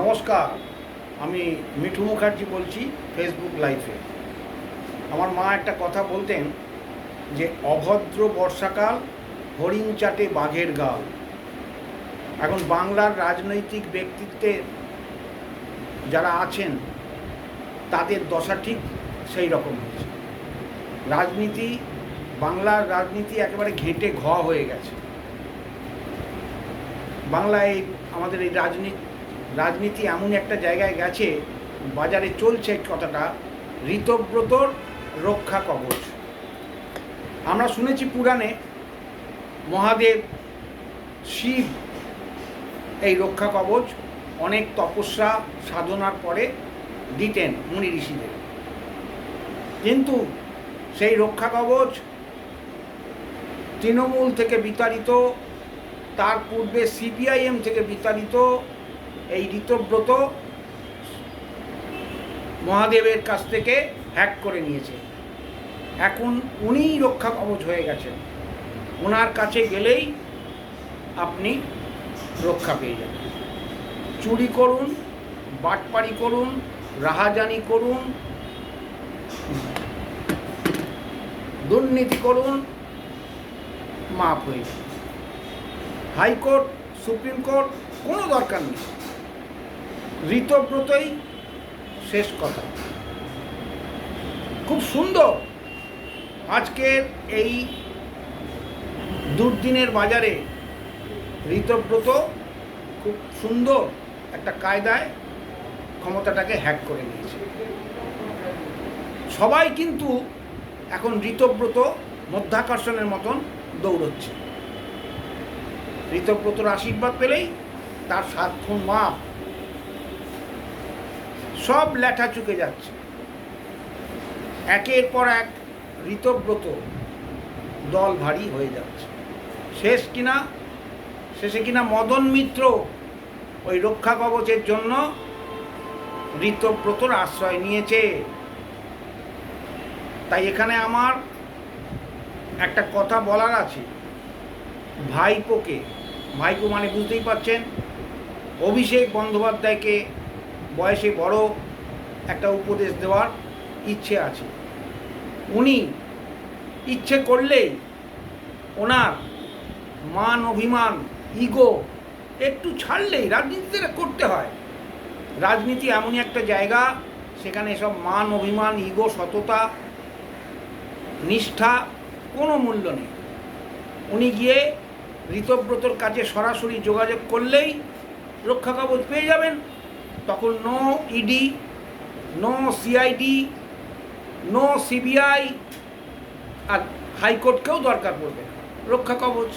নমস্কার, আমি মিঠু মুখার্জি বলছি ফেসবুক লাইভে। আমার মা একটা কথা বলতেন যে অভদ্র বর্ষাকাল, হরিণ চাটে বাঘের গাল। এখন বাংলার রাজনৈতিক ব্যক্তিত্বের যারা আছেন তাদের দশা ঠিক সেই রকম হয়েছে। রাজনীতি, বাংলার রাজনীতি একেবারে ঘেঁটে হয়ে গেছে। বাংলায় আমাদের এই রাজনীতি এমন একটা জায়গায় গেছে, বাজারে চলছে কথাটা ঋতব্রতর রক্ষা কবচ। আমরা শুনেছি পুরাণে মহাদেব শিব এই রক্ষা কবচ অনেক তপস্যা সাধনার পরে দিতেন মুনি ঋষিদের, কিন্তু সেই রক্ষা কবচ তৃণমূল থেকে বিতাড়িত, তার পূর্বে সিপিআইএম থেকে বিতাড়িত এই ঋতব্রত মহাদেবের কাছ থেকে হ্যাক করে নিয়েছে। এখন উনিই রক্ষা কবচ হয়ে গেছেন। ওনার কাছে গেলেই আপনি রক্ষা পেয়ে যাবেন। চুরি করুন, বাটপাড়ি করুন, রাহাজানি করুন, দুর্নীতি করুন, মাফ হয়ে যাবে। হাইকোর্ট, সুপ্রিম কোর্ট কোনো দরকার নেই, ঋতব্রতই শেষ কথা। খুব সুন্দর আজকের এই দুর্দিনের বাজারে ঋতব্রত খুব সুন্দর একটা কায়দায় ক্ষমতাটাকে হ্যাক করে নিয়েছে। সবাই কিন্তু এখন ঋতব্রত মধ্যাকর্ষণের মতন দৌড়চ্ছে। ঋতব্রতর আশীর্বাদ পেলেই তার 7 খুন মাপ, সব ল্যাঠা চুকে যাচ্ছে। একের পর এক ঋতব্রত দল ভারী হয়ে যাচ্ছে। শেষে কিনা মদন মিত্র ওই রক্ষা কবচের জন্য ঋতব্রতর আশ্রয় নিয়েছে। তাই এখানে আমার একটা কথা বলার আছে। ভাইপো মানে বুঝতেই পারছেন, অভিষেক বন্দ্যোপাধ্যায়কে বয়সে বড় একটা উপদেশ দেওয়ার ইচ্ছে আছে। উনি ইচ্ছে করলেই ওনার মান অভিমান, ইগো একটু ছাড়লেই, রাজনীতিতে করতে হয়। রাজনীতি এমনই একটা জায়গা, সেখানে সব মান অভিমান, ইগো, সততা, নিষ্ঠা কোনো মূল্য নেই। উনি গিয়ে ঋতব্রতর কাছে সরাসরি যোগাযোগ করলেই রক্ষা কবচ পেয়ে যাবেন। তখন no ED, no CID, no CBI, আর হাইকোর্টকেও দরকার পড়বে না, রক্ষা কবচ।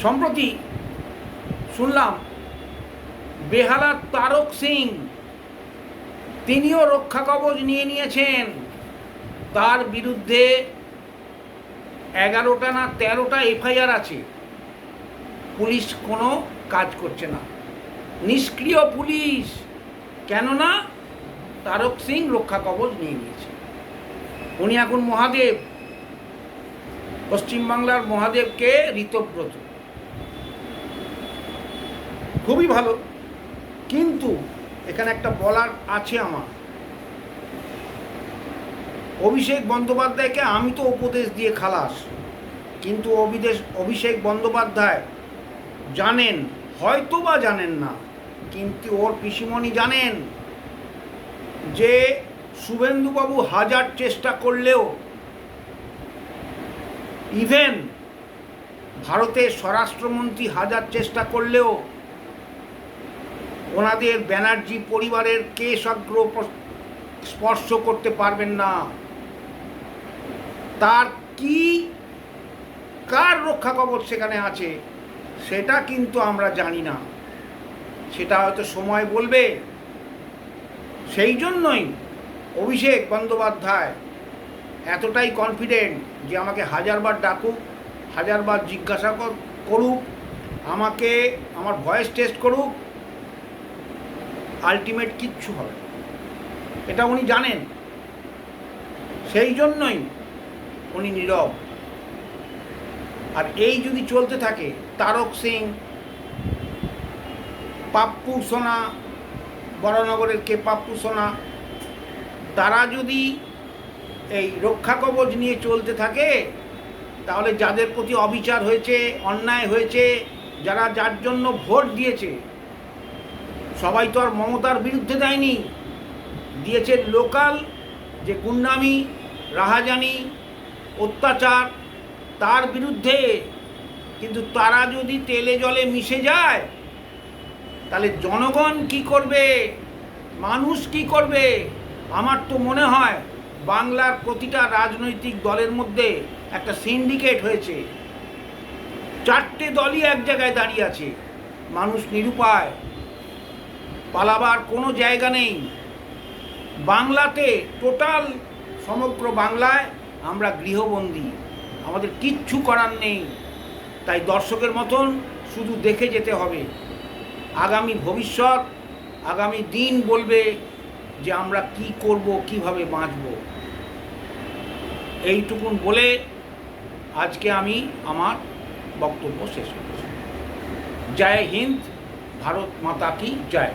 সম্প্রতি শুনলাম বেহালার তারক সিং, তিনিও রক্ষা কবচ নিয়ে নিয়েছেন। তার বিরুদ্ধে 11টা না 13টা এফআইআর আছে। পুলিশ কোনো কাজ করছে না, নিষ্ক্রিয় পুলিশ। কেননা তারক সিং রক্ষা কবচ নিয়ে নিয়েছে। উনি এখন মহাদেব, পশ্চিমবাংলার মহাদেবকে ঋতব্রত। খুবই ভালো, কিন্তু এখানে একটা বলার আছে আমার। অভিষেক বন্দ্যোপাধ্যায়কে আমি তো উপদেশ দিয়ে খালাস, কিন্তু অভিষেক বন্দ্যোপাধ্যায় জানেন, হয়তো বা জানেন না, কিন্তু ওর পিসিমণি জানেন যে শুভেন্দুবাবু হাজার চেষ্টা করলেও, ইভেন ভারতের স্বরাষ্ট্রমন্ত্রী হাজার চেষ্টা করলেও ওনাদের ব্যানার্জি পরিবারের কেশাগ্র স্পর্শ করতে পারবেন না। তার কার রক্ষা কবচ সেখানে আছে সেটা কিন্তু আমরা জানি না, সেটা হয়তো সময় বলবে। সেই জন্যই অভিষেক বন্দ্যোপাধ্যায় এতটাই কনফিডেন্ট যে আমাকে 1000বার ডাকুক, 1000বার জিজ্ঞাসা করুক, আমাকে আমার ভয়েস টেস্ট করুক, আলটিমেট কিচ্ছু হবে না, এটা উনি জানেন। সেই জন্যই উনি নীরব। আর এই যদি চলতে থাকে, তারক সিং পাপ্পু সোনা, বড়নগরের কে পাপ্পু সোনা, তারা যদি এই রক্ষা কবচ নিয়ে চলতে থাকে, তাহলে যাদের প্রতি অবিচার হয়েছে, অন্যায় হয়েছে, যারা যার জন্য ভোট দিয়েছে, সবাই তো আর মমতার বিরুদ্ধে দেয়নি, দিয়েছে লোকাল যে গুন্ডামি, রাহাজানি, অত্যাচার, তার বিরুদ্ধে। কিন্তু তারা যদি তেলে জলে মিশে যায়, তাহলে জনগণ কি করবে, মানুষ কি করবে? আমার তো মনে হয় বাংলার প্রতিটা রাজনৈতিক দলের মধ্যে একটা সিন্ডিকেট হয়েছে, 4টে দলই এক জায়গায় দাঁড়িয়ে আছে, মানুষ নিরুপায়, পালাবার কোনো জায়গা নেই। বাংলাতে টোটাল সমগ্র বাংলায় আমরা গৃহবন্দী, আমাদের কিচ্ছু করার নেই। তাই দর্শকের মতন শুধু দেখে যেতে হবে। আগামী ভবিষ্যৎ, আগামী দিন বলবে যে আমরা কি করব, কিভাবে বাঁচব। এইটুকুন বলে আজকে আমি আমার বক্তব্য শেষ করছি। জয় হিন্দ, ভারত মাতা কি জয়।